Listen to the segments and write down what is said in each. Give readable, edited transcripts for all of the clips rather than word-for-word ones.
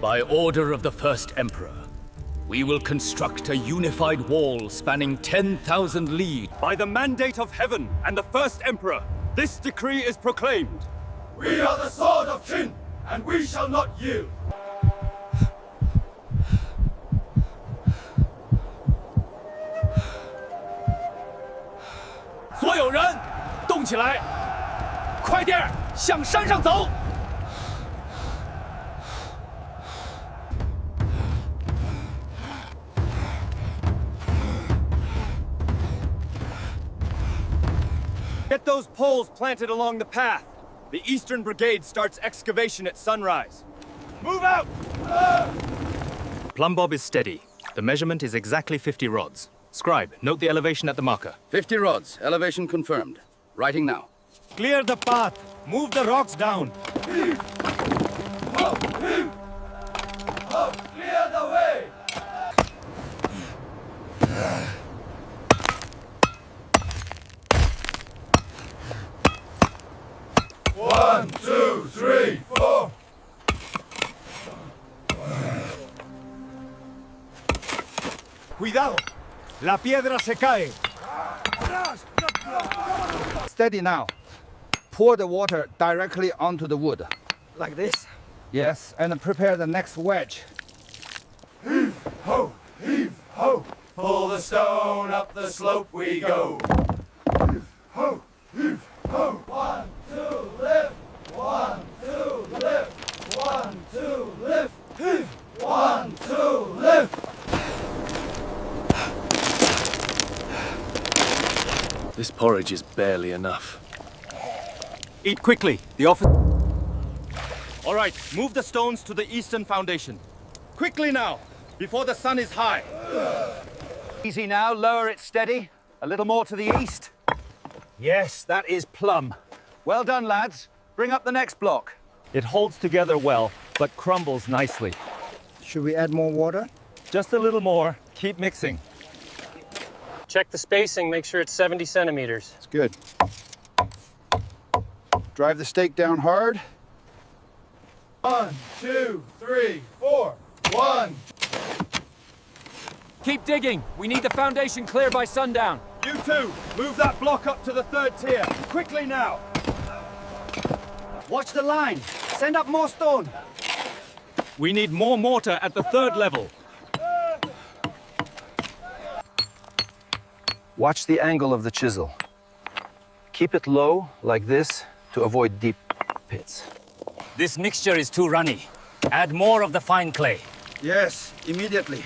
By order of the first emperor, we will construct a unified wall spanning 10,000 li. By the mandate of heaven and the first emperor, this decree is proclaimed. We are the sword of Qin, and we shall not yield. 所有人，动起来！快点，向山上走！ Get those poles planted along the path. The Eastern Brigade starts excavation at sunrise. Move out! Plumb bob is steady. The measurement is exactly 50 rods. Scribe, note the elevation at the marker. 50 rods. Elevation confirmed. Writing now. Clear the path. Move the rocks down. Clear the way! One, two, three, four. Cuidado. La piedra se cae. Steady now. Pour the water directly onto the wood. Like this? Yes, and prepare the next wedge. Heave ho, heave ho. Pull the stone up the slope we go. Heave ho, heave ho. 1, 2, lift. 1, 2, lift. 1, 2, lift. Heave. 1, 2, lift. This porridge is barely enough. Eat quickly. The officer... All right, move the stones to the eastern foundation. Quickly now, before the sun is high. Easy now, lower it steady. A little more to the east. Yes, that is plumb. Well done, lads. Bring up the next block. It holds together well, but crumbles nicely. Should we add more water? Just a little more. Keep mixing. Check the spacing, make sure it's 70 centimeters. It's good. Drive the stake down hard. 1, 2, 3, 4. 1. Keep digging. We need the foundation clear by sundown. You two, move that block up to the third tier. Quickly now. Watch the line. Send up more stone. We need more mortar at the third level. Watch the angle of the chisel. Keep it low, like this, to avoid deep pits. This mixture is too runny. Add more of the fine clay. Yes, immediately.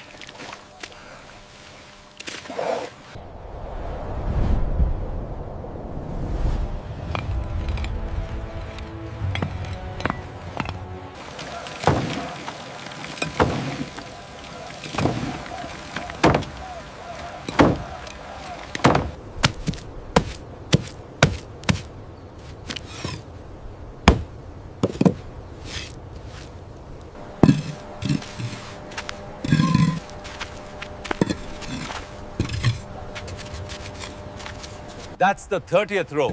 That's the 30th row.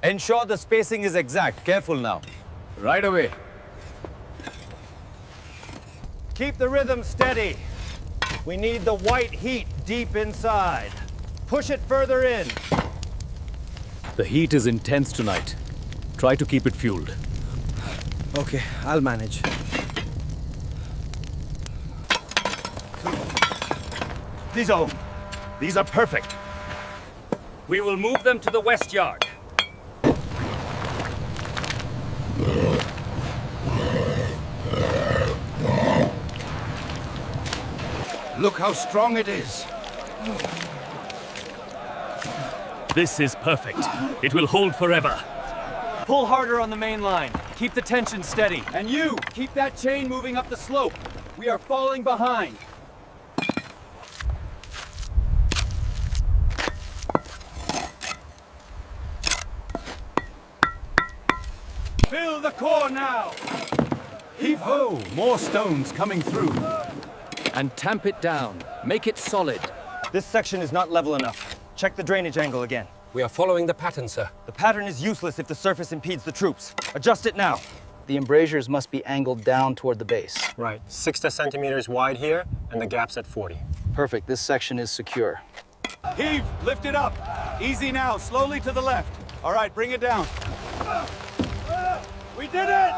Ensure the spacing is exact. Careful now. Right away. Keep the rhythm steady. We need the white heat deep inside. Push it further in. The heat is intense tonight. Try to keep it fueled. Okay, I'll manage. These are perfect. We will move them to the west yard. Look how strong it is. This is perfect. It will hold forever. Pull harder on the main line. Keep the tension steady. And you, keep that chain moving up the slope. We are falling behind. Fill the core now! Heave-ho! More stones coming through. And tamp it down. Make it solid. This section is not level enough. Check the drainage angle again. We are following the pattern, sir. The pattern is useless if the surface impedes the troops. Adjust it now. The embrasures must be angled down toward the base. Right. 60 centimeters wide here, and the gap's at 40. Perfect. This section is secure. Heave, lift it up. Easy now, slowly to the left. All right, bring it down. We did it!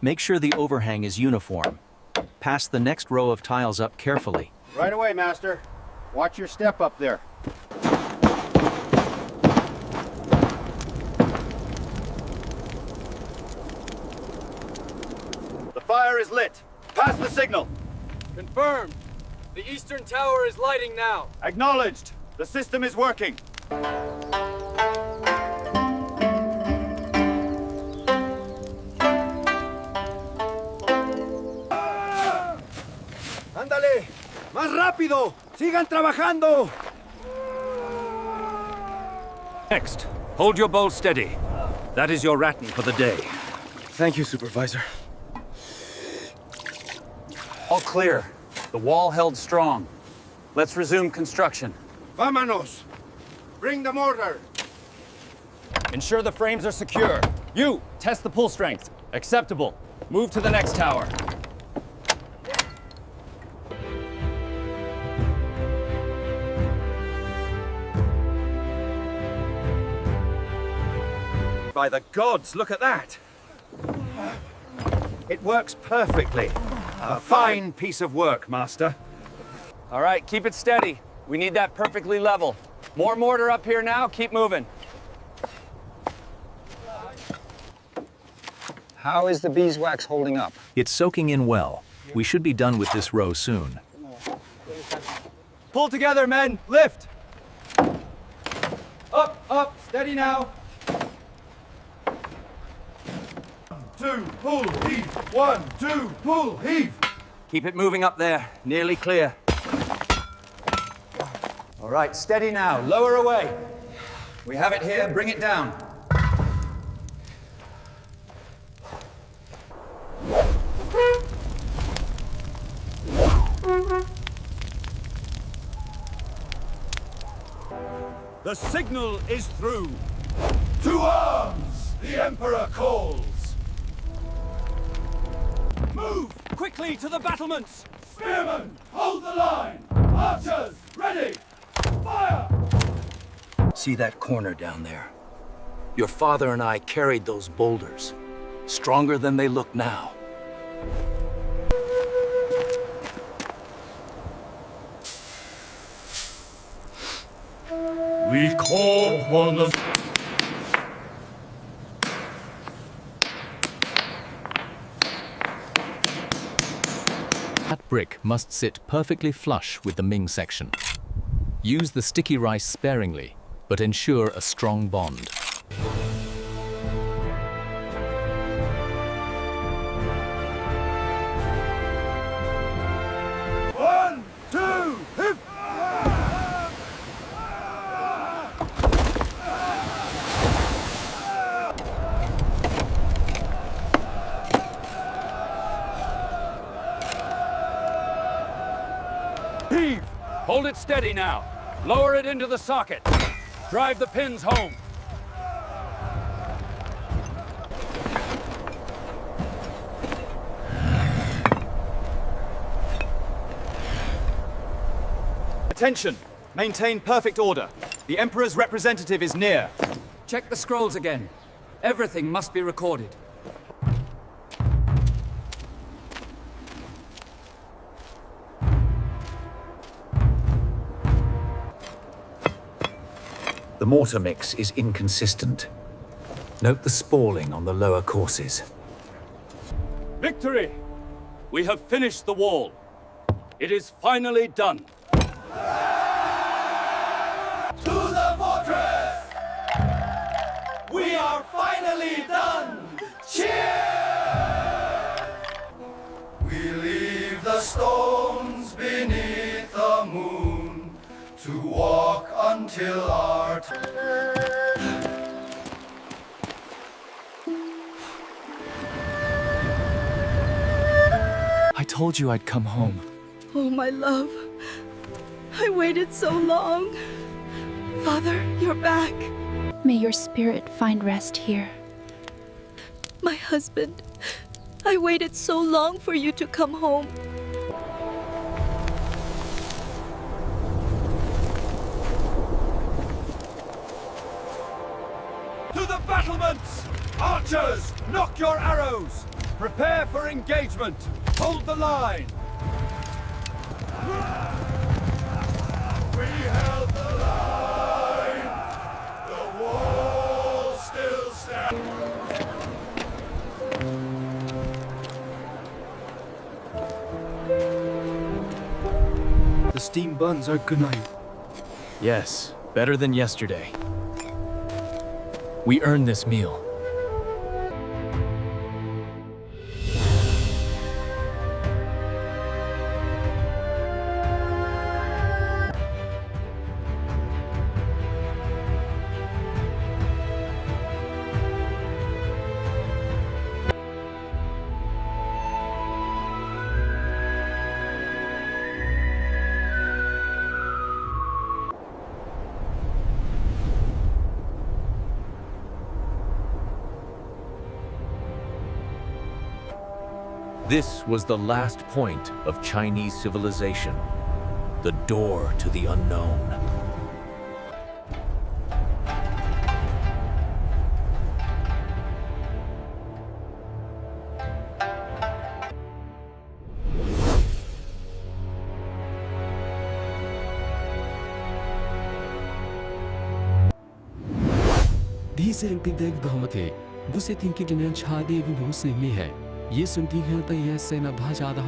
Make sure the overhang is uniform. Pass the next row of tiles up carefully. Right away, Master. Watch your step up there. The fire is lit. Pass the signal. Confirmed. The eastern tower is lighting now. Acknowledged. The system is working. Ándale, más rápido. Sigan trabajando. Next, hold your bowl steady. That is your rattan for the day. Thank you, Supervisor. All clear. The wall held strong. Let's resume construction. Vámonos. Bring the mortar. Ensure the frames are secure. You, test the pull strength. Acceptable. Move to the next tower. By the gods, look at that. It works perfectly. A fine piece of work, Master. All right, keep it steady. We need that perfectly level. More mortar up here now. Keep moving. How is the beeswax holding up? It's soaking in well. We should be done with this row soon. Pull together, men. Lift. Up, steady now. 2, pull, heave. 1, 2, pull, heave. Keep it moving up there. Nearly clear. All right, steady now. Lower away. We have it here. Bring it down. The signal is through. To arms! The Emperor calls. Move quickly to the battlements. Spearmen, hold the line. Archers, ready. Fire! See that corner down there? Your father and I carried those boulders. Stronger than they look now. We call upon the... That brick must sit perfectly flush with the Ming section. Use the sticky rice sparingly, but ensure a strong bond. One, two, hip! Heave. Hold it steady now. Lower it into the socket. Drive the pins home. Attention! Maintain perfect order. The Emperor's representative is near. Check the scrolls again. Everything must be recorded. The mortar mix is inconsistent. Note the spalling on the lower courses. Victory! We have finished the wall. It is finally done. To the fortress! We are finally done! Cheer! We leave the stones beneath the moon to walk until our I told you I'd come home. Oh, my love. I waited so long. Father, you're back. May your spirit find rest here. My husband, I waited so long for you to come home. To the battlements! Archers, knock your arrows! Prepare for engagement! Hold the line! We held the line! The wall still stands! The steam buns are good night. Yes, better than yesterday. We earned this meal. This was the last point of Chinese civilization, the door to the unknown. Diese entdeckt बहुमते बुसे थिंकी जिन्हें छादे भी बहुत सही है ये सुनती हैं तो ये से न भाजादा